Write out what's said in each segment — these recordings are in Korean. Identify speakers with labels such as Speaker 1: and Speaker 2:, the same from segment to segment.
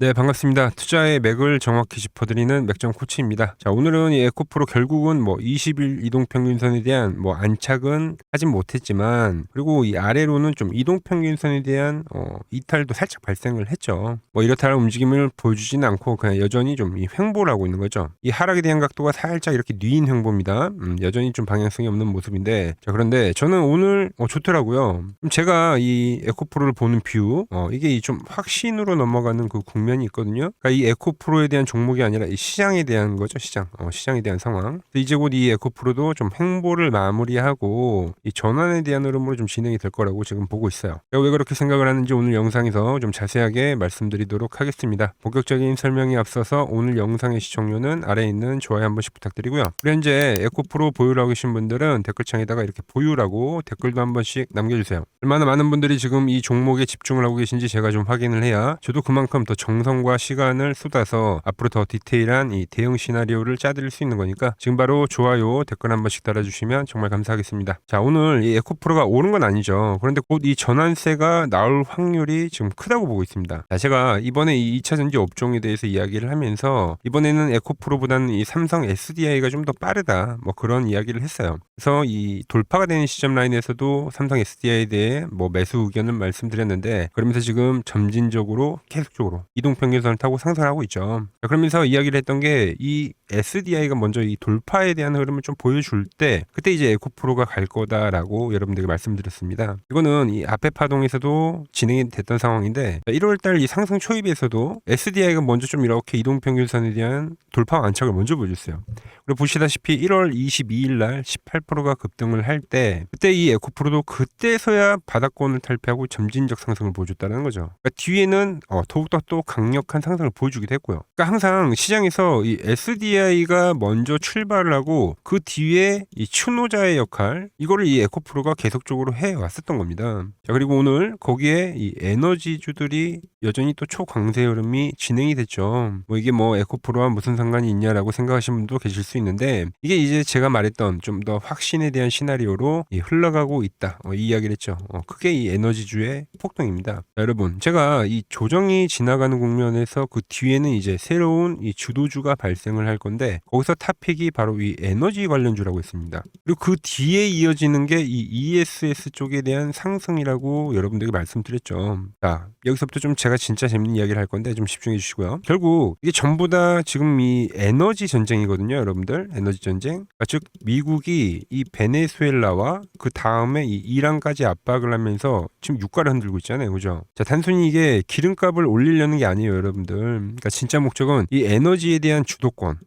Speaker 1: 네, 반갑습니다. 투자의 맥을 정확히 짚어드리는 맥점 코치입니다. 자, 오늘은 이 에코프로 결국은 20일 이동평균선에 대한 안착은 하진 못했지만, 그리고 이 아래로는 좀 이동평균선에 대한 이탈도 살짝 발생을 했죠. 이렇다 할 움직임을 보여주진 않고 그냥 여전히 좀 이 횡보를 하고 있는 거죠. 이 하락에 대한 각도가 살짝 이렇게 뉘인 횡보입니다. 여전히 좀 방향성이 없는 모습인데, 자, 그런데 저는 오늘 좋더라고요. 제가 이 에코프로를 보는 뷰, 이게 좀 확신으로 넘어가는 그 국면이 있거든요. 그러니까 이 에코프로에 대한 종목이 아니라 이 시장에 대한 거죠. 시장에 대한 상황. 이제 곧 이 에코프로도 좀 횡보를 마무리하고 이 전환에 대한 흐름으로 좀 진행이 될 거라고 지금 보고 있어요. 왜 그렇게 생각을 하는지 오늘 영상에서 좀 자세하게 말씀드리도록 하겠습니다. 본격적인 설명에 앞서서 오늘 영상의 시청료는 아래에 있는 좋아요 한 번씩 부탁드리고요. 그리고 현재 에코프로 보유하고 계신 분들은 댓글창에다가 이렇게 보유라고 댓글도 한 번씩 남겨주세요. 얼마나 많은 분들이 지금 이 종목에 집중을 하고 계신지 제가 좀 확인을 해야 저도 그만큼 더 정성과 시간을 쏟아서 앞으로 더 디테일한 이 대응 시나리오를 짜드릴 수 있는 거니까 지금 바로 좋아요, 댓글 한 번씩 달아주시면 정말 감사하겠습니다. 자, 오늘 이 에코프로가 오른 건 아니죠. 그런데 곧 이 전환세가 나올 확률이 지금 크다고 보고 있습니다. 자, 제가 이번에 이 2차전지 업종에 대해서 이야기를 하면서 이번에는 에코프로보다는 이 삼성 SDI가 좀 더 빠르다, 그런 이야기를 했어요. 그래서 이 돌파가 되는 시점 라인에서도 삼성 SDI에 대해 매수 의견을 말씀드렸는데, 그러면서 지금 점진적으로 계속적으로 이동평균선을 타고 상승하고 있죠. 그러면서 이야기를 했던 게 이 SDI가 먼저 이 돌파에 대한 흐름을 좀 보여줄 때 그때 이제 에코프로가 갈 거다라고 여러분들에게 말씀드렸습니다. 이거는 이 앞에 파동에서도 진행이 됐던 상황인데 1월달 이 상승 초입에서도 SDI가 먼저 좀 이렇게 이동평균선에 대한 돌파 안착을 먼저 보여줬어요. 그리고 보시다시피 1월 22일 날 18%가 급등을 할 때 그때 이 에코프로도 그때서야 바닥권을 탈피하고 점진적 상승을 보여줬다는 거죠. 그러니까 뒤에는 더욱더 또 강력한 상승을 보여주기도 했고요. 그러니까 항상 시장에서 이 SDI가 먼저 출발을 하고 그 뒤에 이 추노자의 역할, 이거를 이 에코프로가 계속적으로 해왔었던 겁니다. 자, 그리고 오늘 거기에 이 에너지주들이 여전히 또 초강세 흐름이 진행이 됐죠. 이게 에코프로와 무슨 상관이 있냐라고 생각하시는 분도 계실 수 있는데, 이게 이제 제가 말했던 좀 더 확신에 대한 시나리오로 흘러가고 있다, 이 이야기를 했죠. 그게 이 에너지주의 폭등입니다. 자, 여러분, 제가 이 조정이 지나가는 국면에서 그 뒤에는 이제 새로운 이 주도주가 발생을 할 건데, 거기서 탑픽이 바로 이 에너지 관련주라고 했습니다. 그리고 그 뒤에 이어지는 게 이 ESS 쪽에 대한 상승이라고 여러분들에게 말씀드렸죠. 자, 여기서부터 좀 제가 진짜 재밌는 이야기를 할 건데 좀 집중해 주시고요. 결국 이게 전부 다 지금 이 에너지 전쟁이거든요, 여러분들. 에너지 전쟁. 그러니까 즉 미국이 이 베네수엘라와 그 다음에 이 이란까지 압박을 하면서 지금 유가를 흔들고 있잖아요, 그죠? 자, 단순히 이게 기름값을 올리려는 게 아니에요, 여러분들. 그러니까 진짜 목적은 이 에너지에 대한 주도권,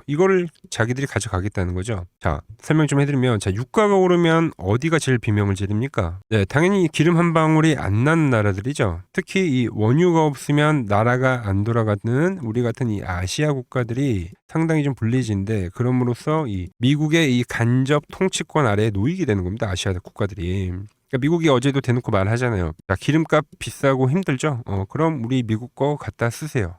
Speaker 1: 이거를 자기들이 가져가겠다는 거죠. 자, 설명 좀 해드리면, 자, 유가가 오르면 어디가 제일 비명을 지릅니까? 네, 당연히 기름 한 방울이 안 나는 나라들이죠. 특히 이 원유가 없으면 나라가 안 돌아가는 우리 같은 이 아시아 국가들이 상당히 좀 불리해지는데, 그럼으로써 이 미국의 이 간접 통치권 아래에 놓이게 되는 겁니다, 아시아 국가들이. 그러니까 미국이 어제도 대놓고 말하잖아요. 자, 기름값 비싸고 힘들죠? 그럼 우리 미국 거 갖다 쓰세요.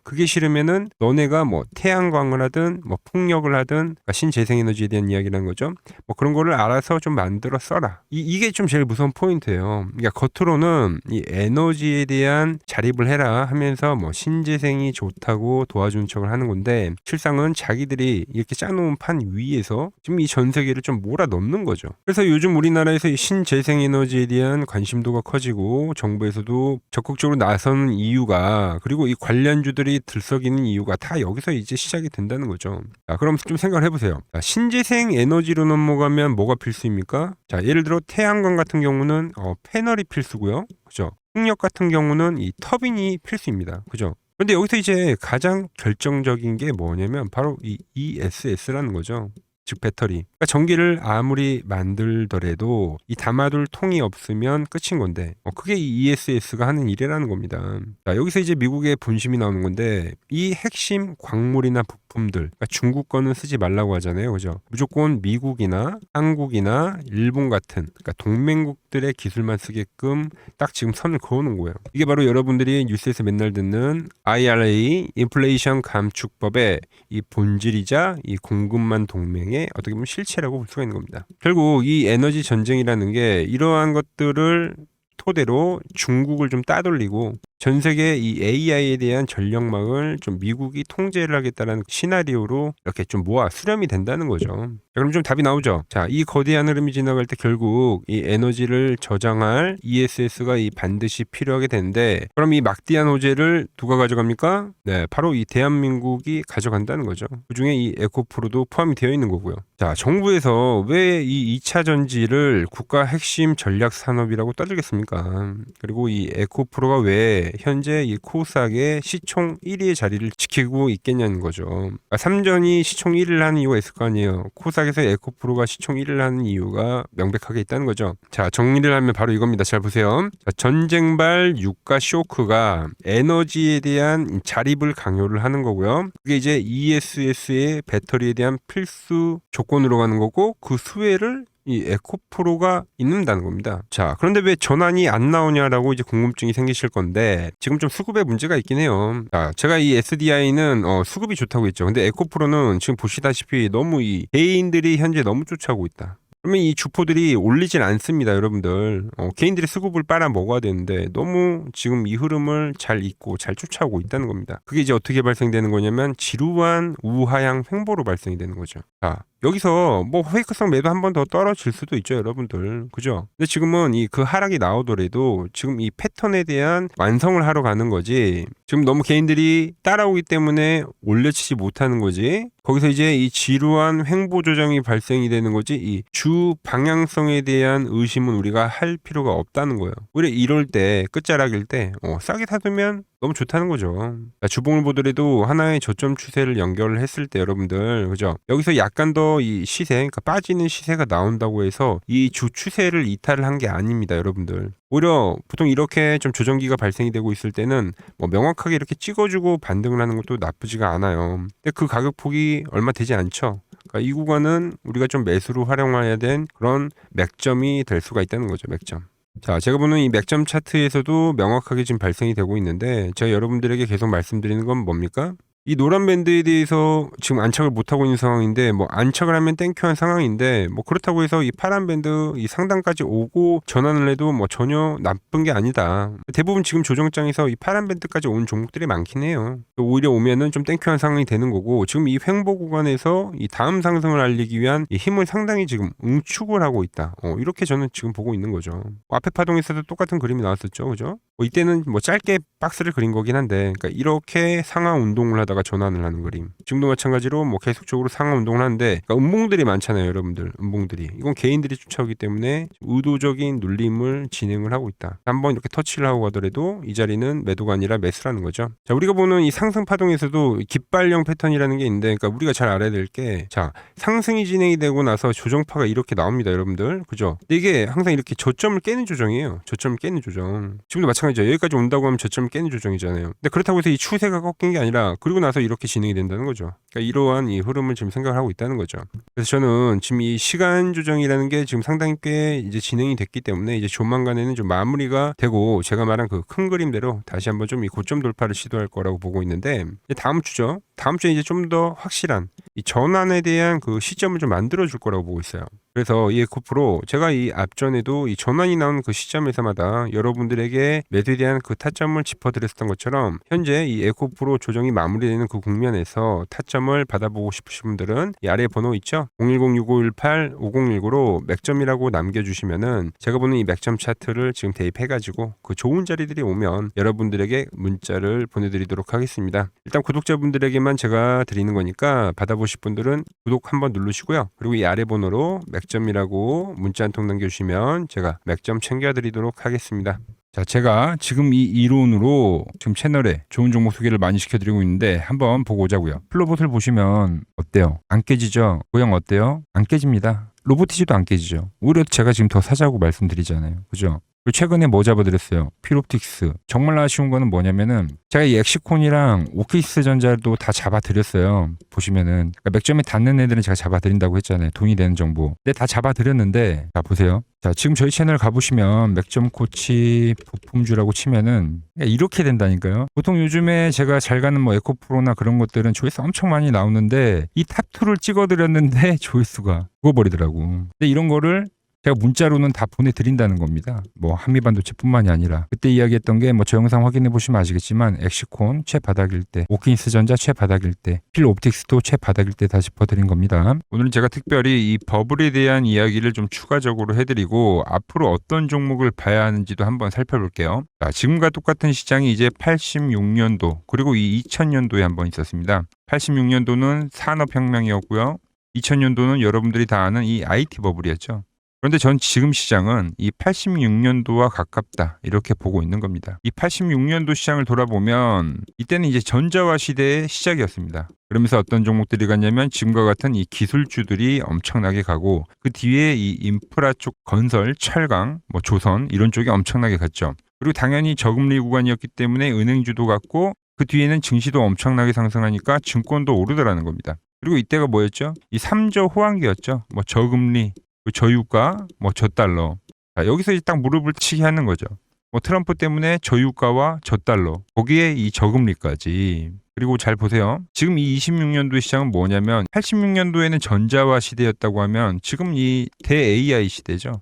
Speaker 1: 그게 싫으면은 너네가 태양광을 하든 풍력을 하든, 그러니까 신재생에너지에 대한 이야기라는 거죠. 그런 거를 알아서 좀 만들어 써라. 이게 좀 제일 무서운 포인트예요. 그러니까 겉으로는 이 에너지에 대한 자립을 해라 하면서 신재생이 좋다고 도와주는 척을 하는 건데, 실상은 자기들이 이렇게 짜놓은 판 위에서 지금 이 전 세계를 좀 몰아 넣는 거죠. 그래서 요즘 우리나라에서 이 신재생에너지에 대한 관심도가 커지고 정부에서도 적극적으로 나서는 이유가, 그리고 이 관련주들이 들썩이는 이유가 다 여기서 이제 시작이 된다는 거죠. 자, 그럼 좀 생각을 해보세요. 자, 신재생 에너지로 넘어가면 뭐가 필수입니까? 자, 예를 들어 태양광 같은 경우는 패널이 필수고요, 그죠? 풍력 같은 경우는 이 터빈이 필수입니다, 그죠? 근데 여기서 이제 가장 결정적인 게 뭐냐면 바로 이 ESS라는 거죠. 즉 배터리. 그러니까 전기를 아무리 만들더라도 이 담아둘 통이 없으면 끝인 건데, 그게 이 ESS가 하는 일이라는 겁니다. 자, 여기서 이제 미국의 본심이 나오는 건데, 이 핵심 광물이나 부품들, 그러니까 중국 거는 쓰지 말라고 하잖아요, 그죠? 무조건 미국이나 한국이나 일본 같은, 그러니까 동맹국들의 기술만 쓰게끔 딱 지금 선을 그어놓은 거예요. 이게 바로 여러분들이 뉴스에서 맨날 듣는 IRA, 인플레이션 감축법의 이 본질이자 이 공급망 동맹의 어떻게 보면 실체라고 볼 수가 있는 겁니다. 결국 이 에너지 전쟁이라는 게 이러한 것들을 토대로 중국을 좀 따돌리고 전 세계 이 AI에 대한 전력망을 좀 미국이 통제를 하겠다는 시나리오로 이렇게 좀 모아 수렴이 된다는 거죠. 자, 그럼 좀 답이 나오죠. 자, 이 거대한 흐름이 지나갈 때 결국 이 에너지를 저장할 ESS가 이 반드시 필요하게 되는데, 그럼 이 막대한 호재를 누가 가져갑니까? 네, 바로 이 대한민국이 가져간다는 거죠. 그중에 이 에코프로도 포함이 되어 있는 거고요. 자, 정부에서 왜 이 2차 전지를 국가 핵심 전략 산업이라고 떠들겠습니까? 그리고 이 에코프로가 왜 현재 이 코스닥의 시총 1위의 자리를 지키고 있겠냐는 거죠. 그러니까 삼전이 시총 1위를 하는 이유가 있을 거 아니에요. 코스닥에서 에코프로가 시총 1위를 하는 이유가 명백하게 있다는 거죠. 자, 정리를 하면 바로 이겁니다. 잘 보세요. 자, 전쟁발 유가 쇼크가 에너지에 대한 자립을 강요를 하는 거고요. 그게 이제 ESS의 배터리에 대한 필수 조건으로 가는 거고, 그 수혜를 이 에코프로가 있는다는 겁니다. 자, 그런데 왜 전환이 안 나오냐라고 이제 궁금증이 생기실 건데, 지금 좀 수급에 문제가 있긴 해요. 자, 제가 이 SDI는 수급이 좋다고 했죠. 근데 에코프로는 지금 보시다시피 너무 이 개인들이 현재 너무 쫓아오고 있다. 그러면 이 주포들이 올리질 않습니다, 여러분들. 개인들이 수급을 빨아 먹어야 되는데 너무 지금 이 흐름을 잘 잇고 잘 쫓아오고 있다는 겁니다. 그게 이제 어떻게 발생되는 거냐면 지루한 우하향 횡보로 발생이 되는 거죠. 자, 여기서 뭐 페이크성 매도 한 번 더 떨어질 수도 있죠, 여러분들. 그죠? 근데 지금은 이 그 하락이 나오더라도 지금 이 패턴에 대한 완성을 하러 가는 거지, 지금 너무 개인들이 따라오기 때문에 올려치지 못하는 거지, 거기서 이제 이 지루한 횡보 조정이 발생이 되는 거지, 이 주 방향성에 대한 의심은 우리가 할 필요가 없다는 거예요. 오히려 이럴 때, 끝자락일 때 싸게 사두면 너무 좋다는 거죠. 주봉을 보더라도 하나의 저점 추세를 연결을 했을 때, 여러분들, 그죠? 여기서 약간 더 이 시세, 그러니까 빠지는 시세가 나온다고 해서 이 주 추세를 이탈을 한 게 아닙니다, 여러분들. 오히려 보통 이렇게 좀 조정기가 발생이 되고 있을 때는 뭐 명확하게 이렇게 찍어주고 반등을 하는 것도 나쁘지가 않아요. 근데 그 가격폭이 얼마 되지 않죠. 그러니까 이 구간은 우리가 좀 매수로 활용해야 된 그런 맥점이 될 수가 있다는 거죠, 맥점. 자, 제가 보는 이 맥점 차트에서도 명확하게 지금 발생이 되고 있는데, 제가 여러분들에게 계속 말씀드리는 건 뭡니까? 이 노란 밴드에 대해서 지금 안착을 못하고 있는 상황인데, 뭐 안착을 하면 땡큐한 상황인데, 뭐 그렇다고 해서 이 파란 밴드 이 상단까지 오고 전환을 해도 뭐 전혀 나쁜 게 아니다. 대부분 지금 조정장에서 이 파란 밴드까지 온 종목들이 많긴 해요. 오히려 오면은 좀 땡큐한 상황이 되는 거고, 지금 이 횡보 구간에서 이 다음 상승을 알리기 위한 이 힘을 상당히 지금 응축을 하고 있다. 이렇게 저는 지금 보고 있는 거죠. 앞에 파동에서도 똑같은 그림이 나왔었죠, 그죠? 이때는 뭐 짧게 박스를 그린 거긴 한데, 그러니까 이렇게 상하 운동을 하다가 전환을 하는 그림. 지금도 마찬가지로 뭐 계속적으로 상하 운동을 하는데, 그러니까 음봉들이 많잖아요, 여러분들. 음봉들이. 이건 개인들이 쫓아오기 때문에 의도적인 눌림을 진행을 하고 있다. 한번 이렇게 터치를 하고 가더라도 이 자리는 매도가 아니라 매수라는 거죠. 자, 우리가 보는 이 상승 파동에서도 깃발령 패턴이라는 게 있는데, 그러니까 우리가 잘 알아야 될 게, 자, 상승이 진행이 되고 나서 조정파가 이렇게 나옵니다, 여러분들. 그죠? 근데 이게 항상 이렇게 저점을 깨는 조정이에요. 저점을 깨는 조정. 지금도 마찬가지죠. 여기까지 온다고 하면 저점을 깨는 조정이잖아요. 근데 그렇다고 해서 이 추세가 꺾인 게 아니라, 그리고 나서 이렇게 진행이 된다는 거죠. 그러니까 이러한 이 흐름을 지금 생각을 하고 있다는 거죠. 그래서 저는 지금 이 시간 조정이라는 게 지금 상당히 꽤 이제 진행이 됐기 때문에, 이제 조만간에는 좀 마무리가 되고, 제가 말한 그 큰 그림대로 다시 한번 좀 이 고점 돌파를 시도할 거라고 보고 있는데, 다음 주죠. 다음 주에 이제 좀 더 확실한 이 전환에 대한 그 시점을 좀 만들어 줄 거라고 보고 있어요. 그래서 이 에코프로, 제가 이 앞전에도 이 전환이 나온 그 시점에서마다 여러분들에게 매수에 대한 그 타점을 짚어드렸던 것처럼, 현재 이 에코프로 조정이 마무리되는 그 국면에서 타점을 받아보고 싶으신 분들은 이 아래 번호 있죠? 010-6518-5019로 맥점이라고 남겨주시면은 제가 보는 이 맥점 차트를 지금 대입해가지고 그 좋은 자리들이 오면 여러분들에게 문자를 보내드리도록 하겠습니다. 일단 구독자분들에게만 제가 드리는 거니까 받아보실 분들은 구독 한번 누르시고요. 그리고 이 아래 번호로 맥점이라고 문자 한 통 남겨주시면 제가 맥점 챙겨드리도록 하겠습니다. 자, 제가 지금 이 이론으로 지금 채널에 좋은 종목 소개를 많이 시켜드리고 있는데, 한번 보고 오자고요. 플로봇을 보시면 어때요? 안 깨지죠? 모양 어때요? 안 깨집니다. 로보티지도 안 깨지죠. 오히려 제가 지금 더 사자고 말씀드리잖아요. 그죠? 그리고 최근에 뭐 잡아드렸어요? 피롭틱스. 정말 아쉬운 거는 뭐냐면은, 제가 이 엑시콘이랑 오키스 전자도 다 잡아드렸어요. 보시면은, 그러니까 맥점에 닿는 애들은 제가 잡아드린다고 했잖아요. 돈이 되는 정보. 근데 다 잡아드렸는데, 자, 보세요. 자, 지금 저희 채널 가보시면 맥점 코치 부품주라고 치면은 이렇게 된다니까요. 보통 요즘에 제가 잘 가는 뭐 에코프로나 그런 것들은 조회수 엄청 많이 나오는데, 이 탑2를 찍어드렸는데 조회수가 죽어버리더라고. 근데 이런 거를
Speaker 2: 제가 문자로는 다 보내드린다는 겁니다. 뭐 한미반도체뿐만이 아니라 그때 이야기했던 게 뭐 저 영상 확인해 보시면 아시겠지만 엑시콘 최바닥일 때, 오킨스전자 최바닥일 때, 필옵틱스도 최바닥일 때 다 짚어드린 겁니다. 오늘은 제가 특별히 이 버블에 대한 이야기를 좀 추가적으로 해드리고 앞으로 어떤 종목을 봐야 하는지도 한번 살펴볼게요. 자, 지금과 똑같은 시장이 이제 86년도 그리고 이 2000년도에 한번 있었습니다. 86년도는 산업혁명이었고요. 2000년도는 여러분들이 다 아는 이 IT 버블이었죠. 그런데 전 지금 시장은 이 86년도와 가깝다 이렇게 보고 있는 겁니다. 이 86년도 시장을 돌아보면 이때는 이제 전자화 시대의 시작이었습니다. 그러면서 어떤 종목들이 갔냐면 지금과 같은 이 기술주들이 엄청나게 가고 그 뒤에 이 인프라 쪽 건설, 철강, 뭐 조선 이런 쪽이 엄청나게 갔죠. 그리고 당연히 저금리 구간이었기 때문에 은행주도 갔고 그 뒤에는 증시도 엄청나게 상승하니까 증권도 오르더라는 겁니다. 그리고 이때가 뭐였죠? 이 3조 호황기였죠. 뭐 저금리, 저유가, 뭐 저달러. 자, 여기서 이제 딱 무릎을 치게 하는 거죠. 뭐 트럼프 때문에 저유가와 저달러, 거기에 이 저금리까지. 그리고 잘 보세요. 지금 이 26년도 시장은 뭐냐면 86년도에는 전자화 시대였다고 하면 지금 이 대 AI 시대죠.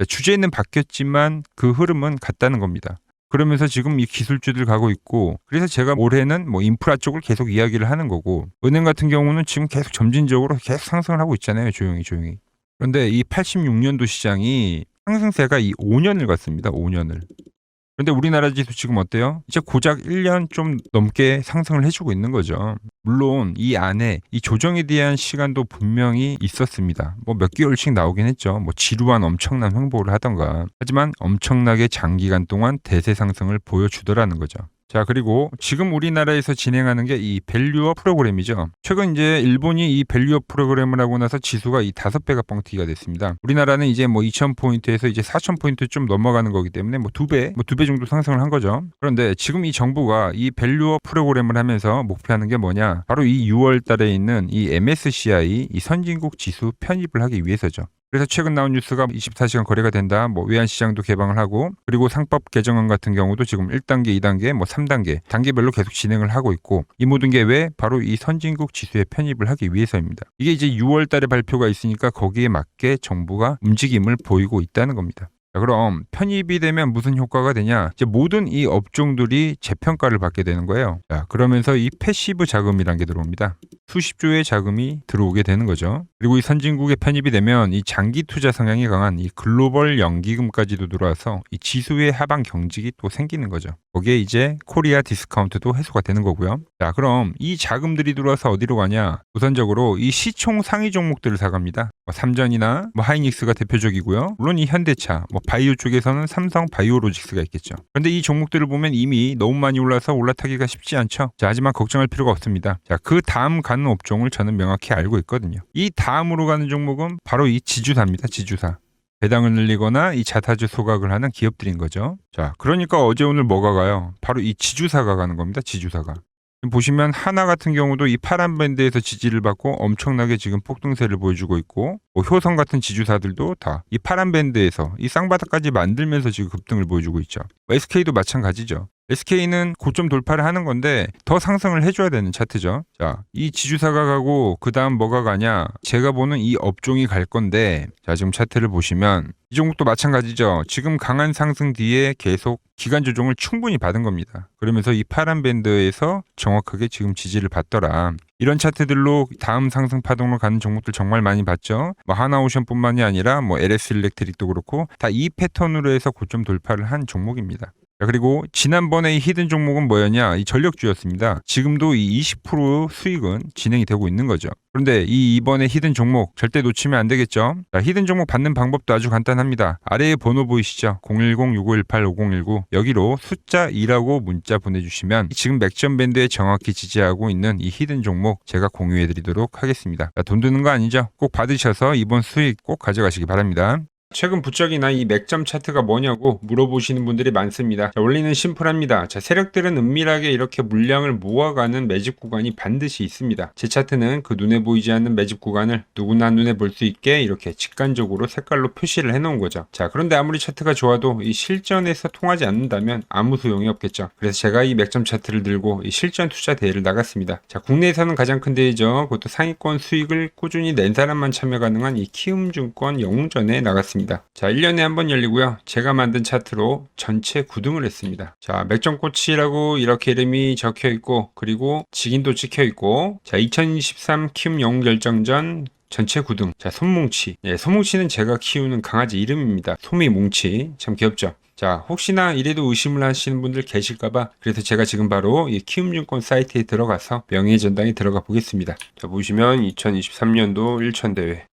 Speaker 2: 주제는 바뀌었지만 그 흐름은 같다는 겁니다. 그러면서 지금 이 기술주들 가고 있고 그래서 제가 올해는 뭐 인프라 쪽을 계속 이야기를 하는 거고 은행 같은 경우는 지금 계속 점진적으로 계속 상승을 하고 있잖아요. 조용히. 그런데 이 86년도 시장이 상승세가 이 5년을 갔습니다. 5년을. 그런데 우리나라 지수 지금 어때요? 이제 고작 1년 좀 넘게 상승을 해주고 있는 거죠. 물론 이 안에 이 조정에 대한 시간도 분명히 있었습니다. 뭐 몇 개월씩 나오긴 했죠. 뭐 지루한 엄청난 횡보를 하던가. 하지만 엄청나게 장기간 동안 대세 상승을 보여주더라는 거죠. 자, 그리고 지금 우리나라에서 진행하는 게 이 밸류업 프로그램이죠. 최근 이제 일본이 이 밸류업 프로그램을 하고 나서 지수가 이 5배가 뻥튀기가 됐습니다. 우리나라는 이제 뭐 2000포인트에서 이제 4000포인트 좀 넘어가는 거기 때문에 뭐 2배 정도 상승을 한 거죠. 그런데 지금 이 정부가 이 밸류업 프로그램을 하면서 목표하는 게 뭐냐? 바로 이 6월 달에 있는 이 MSCI 이 선진국 지수 편입을 하기 위해서죠. 그래서 최근 나온 뉴스가 24시간 거래가 된다. 뭐 외환시장도 개방을 하고 그리고 상법 개정안 같은 경우도 지금 1단계, 2단계, 뭐 3단계 단계별로 계속 진행을 하고 있고 이 모든 게 왜? 바로 이 선진국 지수에 편입을 하기 위해서입니다. 이게 이제 6월 달에 발표가 있으니까 거기에 맞게 정부가 움직임을 보이고 있다는 겁니다. 자, 그럼 편입이 되면 무슨 효과가 되냐? 이제 모든 이 업종들이 재평가를 받게 되는 거예요. 자, 그러면서 이 패시브 자금이란 게 들어옵니다. 수십조의 자금이 들어오게 되는 거죠. 그리고 이 선진국에 편입이 되면 이 장기 투자 성향이 강한 이 글로벌 연기금까지도 들어와서 이 지수의 하방 경직이 또 생기는 거죠. 거기에 이제 코리아 디스카운트도 해소가 되는 거고요. 자, 그럼 이 자금들이 들어와서 어디로 가냐? 우선적으로 이 시총 상위 종목들을 사갑니다. 뭐 삼전이나 뭐 하이닉스가 대표적이고요. 물론 이 현대차, 뭐 바이오 쪽에서는 삼성 바이오로직스가 있겠죠. 그런데 이 종목들을 보면 이미 너무 많이 올라서 올라타기가 쉽지 않죠. 자, 하지만 걱정할 필요가 없습니다. 자, 그 다음 가는 업종을 저는 명확히 알고 있거든요. 이 다음으로 가는 종목은 바로 이 지주사입니다. 지주사. 배당을 늘리거나 이 자사주 소각을 하는 기업들인 거죠. 자, 그러니까 어제 오늘 뭐가 가요? 바로 이 지주사가 가는 겁니다. 지주사가. 보시면 하나 같은 경우도 이 파란 밴드에서 지지를 받고 엄청나게 지금 폭등세를 보여주고 있고 뭐 효성 같은 지주사들도 다 이 파란 밴드에서 이 쌍바닥까지 만들면서 지금 급등을 보여주고 있죠. SK도 마찬가지죠. SK는 고점 돌파를 하는 건데 더 상승을 해줘야 되는 차트죠. 자, 이 지주사가 가고 그 다음 뭐가 가냐? 제가 보는 이 업종이 갈 건데 자, 지금 차트를 보시면 이 종목도 마찬가지죠. 지금 강한 상승 뒤에 계속 기간 조정을 충분히 받은 겁니다. 그러면서 이 파란 밴드에서 정확하게 지금 지지를 받더라. 이런 차트들로 다음 상승 파동으로 가는 종목들 정말 많이 봤죠. 뭐 하나오션뿐만이 아니라 뭐 LS 일렉트릭도 그렇고 다 이 패턴으로 해서 고점 돌파를 한 종목입니다. 자, 그리고 지난번에 이 히든 종목은 뭐였냐? 이 전력주였습니다. 지금도 이 20% 수익은 진행이 되고 있는 거죠. 그런데 이번에 히든 종목 절대 놓치면 안 되겠죠? 자, 히든 종목 받는 방법도 아주 간단합니다. 아래에 번호 보이시죠? 010-6518-5019 여기로 숫자 2라고 문자 보내주시면 지금 맥점 밴드에 정확히 지지하고 있는 이 히든 종목 제가 공유해드리도록 하겠습니다. 자, 돈 드는 거 아니죠? 꼭 받으셔서 이번 수익 꼭 가져가시기 바랍니다. 최근 부쩍이나 이 맥점 차트가 뭐냐고 물어보시는 분들이 많습니다. 자, 원리는 심플합니다. 자, 세력들은 은밀하게 이렇게 물량을 모아가는 매집 구간이 반드시 있습니다. 제 차트는 그 눈에 보이지 않는 매집 구간을 누구나 눈에 볼 수 있게 이렇게 직관적으로 색깔로 표시를 해놓은 거죠. 자, 그런데 아무리 차트가 좋아도 이 실전에서 통하지 않는다면 아무 소용이 없겠죠. 그래서 제가 이 맥점 차트를 들고 이 실전 투자 대회를 나갔습니다. 자, 국내에서는 가장 큰 대회죠. 그것도 상위권 수익을 꾸준히 낸 사람만 참여 가능한 이 키움증권 영웅전에 나갔습니다.
Speaker 1: 있습니다. 자, 1년에 한 번 열리고요. 제가 만든 차트로 전체 9등을 했습니다. 자, 맥정코치라고 이렇게 이름이 적혀 있고, 그리고 직인도 찍혀 있고, 자, 2023 키움 영웅 결정전 전체 9등. 자, 솜뭉치. 예, 솜뭉치는 제가 키우는 강아지 이름입니다. 솜이뭉치. 참 귀엽죠? 자, 혹시나 이래도 의심을 하시는 분들 계실까봐 그래서 제가 지금 바로 이 키움증권 사이트에 들어가서 명예전당에 들어가 보겠습니다. 자, 보시면 2023년도 1천대회.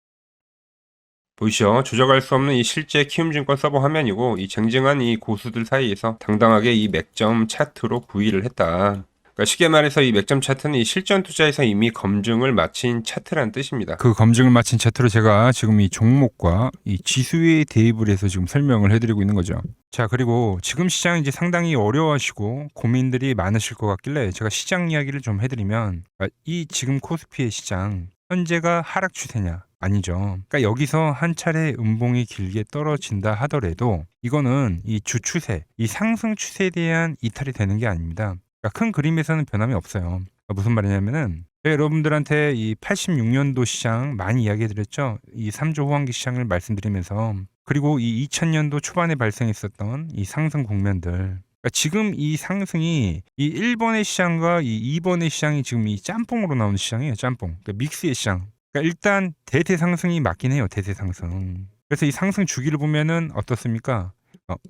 Speaker 1: 보이시죠? 조작할 수 없는 이 실제 키움증권 서버 화면이고, 이 쟁쟁한 이 고수들 사이에서 당당하게 이 맥점 차트로 부위를 했다. 그러니까 쉽게 말해서 이 맥점 차트는 이 실전 투자에서 이미 검증을 마친 차트라는 뜻입니다.
Speaker 2: 그 검증을 마친 차트로 제가 지금 이 종목과 이 지수에 대입을 해서 지금 설명을 해드리고 있는 거죠. 자, 그리고 지금 시장 이제 상당히 어려워하시고 고민들이 많으실 것 같길래 제가 시장 이야기를 좀 해드리면, 이 지금 코스피의 시장 현재가 하락 추세냐? 아니죠. 그러니까 여기서 한 차례 음봉이 길게 떨어진다 하더라도 이거는 이 주 추세, 이 상승 추세에 대한 이탈이 되는 게 아닙니다. 그러니까 큰 그림에서는 변함이 없어요. 그러니까 무슨 말이냐면은 제가 여러분들한테 이 86년도 시장 많이 이야기 드렸죠. 이 3조 호황기 시장을 말씀드리면서, 그리고 이 2000년도 초반에 발생했었던 이 상승 국면들, 그러니까 지금 이 상승이 이 1번의 시장과 이 2번의 시장이 지금 이 짬뽕으로 나오는 시장이에요. 짬뽕. 그러니까 믹스의 시장. 그러니까 일단 대세 상승이 맞긴 해요. 대세 상승. 그래서 이 상승 주기를 보면은 어떻습니까?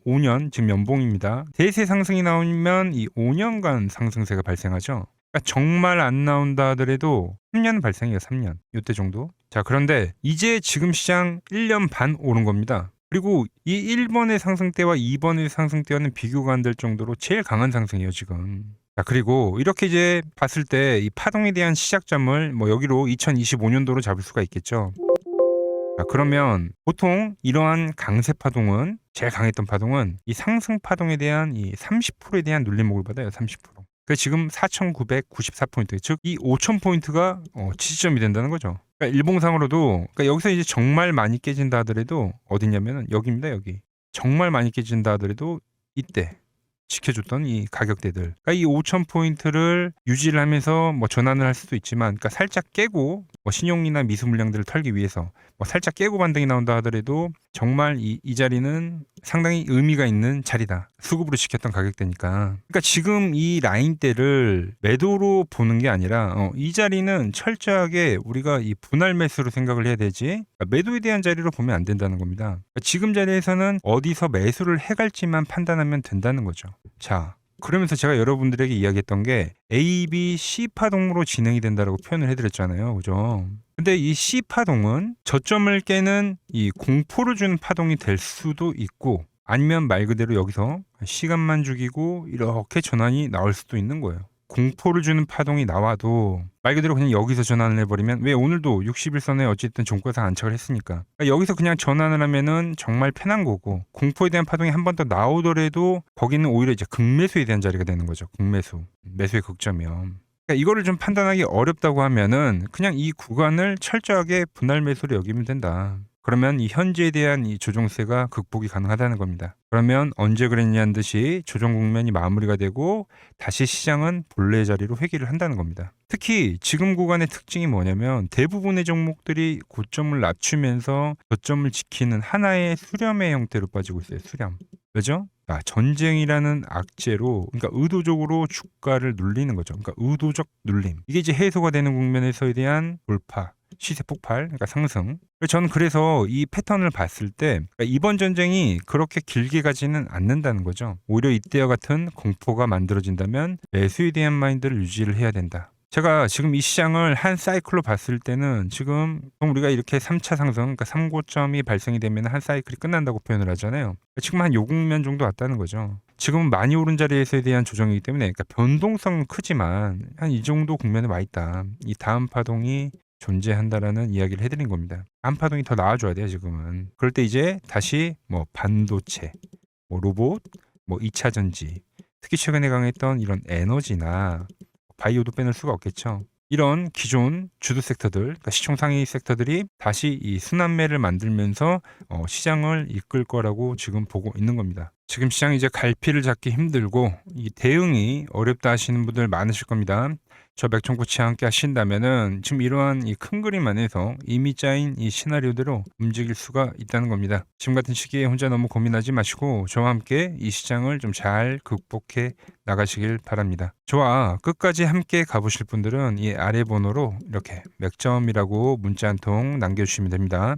Speaker 2: 5년 지금 연봉입니다. 대세 상승이 나오면 이 5년간 상승세가 발생하죠. 그러니까 정말 안 나온다 하더라도 3년 발생해요. 3년. 이때 정도. 자, 그런데 이제 지금 시장 1년 반 오른 겁니다. 그리고 이 1번의 상승 때와 2번의 상승 때와는 비교가 안 될 정도로 제일 강한 상승이에요, 지금. 자, 그리고 이렇게 이제 봤을 때 이 파동에 대한 시작점을 뭐 여기로 2025년도로 잡을 수가 있겠죠. 자, 그러면 보통 이러한 강세 파동은, 제일 강했던 파동은 이 상승 파동에 대한 이 30%에 대한 눌림목을 받아요. 30%. 그 지금 4,994포인트, 즉 이 5,000포인트가 지지점이 된다는 거죠. 그러니까 일봉상으로도, 그러니까 여기서 이제 정말 많이 깨진다 하더라도 어디냐면은 여기입니다. 여기. 정말 많이 깨진다 하더라도 이때 지켜줬던 이 가격대들, 그러니까 이 5,000포인트를 유지를 하면서 뭐 전환을 할 수도 있지만, 그러니까 살짝 깨고 뭐 신용이나 미수 물량들을 털기 위해서 뭐 살짝 깨고 반등이 나온다 하더라도 정말 이 자리는 상당히 의미가 있는 자리다. 수급으로 지켰던 가격대니까. 그러니까 지금 이 라인대를 매도로 보는 게 아니라 이 자리는 철저하게 우리가 이 분할 매수로 생각을 해야 되지, 그러니까 매도에 대한 자리로 보면 안 된다는 겁니다. 그러니까 지금 자리에서는 어디서 매수를 해갈지만 판단하면 된다는 거죠. 자, 그러면서 제가 여러분들에게 이야기했던 게 A, B, C 파동으로 진행이 된다라고 표현을 해드렸잖아요. 그죠? 근데 이 C 파동은 저점을 깨는 이 공포를 주는 파동이 될 수도 있고, 아니면 말 그대로 여기서 시간만 죽이고 이렇게 전환이 나올 수도 있는 거예요. 공포를 주는 파동이 나와도 말 그대로 그냥 여기서 전환을 해버리면, 왜 오늘도 60일선에 어쨌든 종가상 안착을 했으니까, 그러니까 여기서 그냥 전환을 하면은 정말 편한 거고, 공포에 대한 파동이 한 번 더 나오더라도 거기는 오히려 이제 극매수에 대한 자리가 되는 거죠. 극매수, 매수의 극점이요. 그러니까 이거를 좀 판단하기 어렵다고 하면은 그냥 이 구간을 철저하게 분할 매수로 여기면 된다. 그러면 이 현재에 대한 이 조정세가 극복이 가능하다는 겁니다. 그러면 언제 그랬냐는 듯이 조정 국면이 마무리가 되고 다시 시장은 본래의 자리로 회귀를 한다는 겁니다. 특히 지금 구간의 특징이 뭐냐면 대부분의 종목들이 고점을 낮추면서 저점을 지키는 하나의 수렴의 형태로 빠지고 있어요. 수렴. 그죠? 전쟁이라는 악재로, 그러니까 의도적으로 주가를 눌리는 거죠. 그러니까 의도적 눌림. 이게 이제 해소가 되는 국면에서에 대한 돌파, 시세 폭발, 그러니까 상승. 저는 그래서 이 패턴을 봤을 때 그러니까 이번 전쟁이 그렇게 길게 가지는 않는다는 거죠. 오히려 이때와 같은 공포가 만들어진다면 매수에 대한 마인드를 유지를 해야 된다. 제가 지금 이 시장을 한 사이클로 봤을 때는 지금 우리가 이렇게 3차 상승, 그러니까 3고점이 발생이 되면 한 사이클이 끝난다고 표현을 하잖아요. 지금 한 요 국면 정도 왔다는 거죠. 지금은 많이 오른 자리에서에 대한 조정이기 때문에, 그러니까 변동성은 크지만 한 이 정도 국면에 와 있다. 이 다음 파동이 존재한다라는 이야기를 해드린 겁니다. 다음 파동이 더 나와줘야 돼요, 지금은. 그럴 때 이제 다시 뭐 반도체, 뭐 로봇, 뭐 2차 전지, 특히 최근에 강했던 이런 에너지나 바이오도 빼놓을 수가 없겠죠. 이런 기존 주도 섹터들, 그러니까 시총 상위 섹터들이 다시 이 순환매를 만들면서 시장을 이끌 거라고 지금 보고 있는 겁니다. 지금 시장이 이제 갈피를 잡기 힘들고 이 대응이 어렵다 하시는 분들 많으실 겁니다. 저 맥정코치와 함께 하신다면은 지금 이러한 이 큰 그림 안에서 이미 짜인 이 시나리오대로 움직일 수가 있다는 겁니다. 지금 같은 시기에 혼자 너무 고민하지 마시고 저와 함께 이 시장을 좀 잘 극복해 나가시길 바랍니다. 저와 끝까지 함께 가보실 분들은 이 아래 번호로 이렇게 맥점이라고 문자 한 통 남겨주시면 됩니다.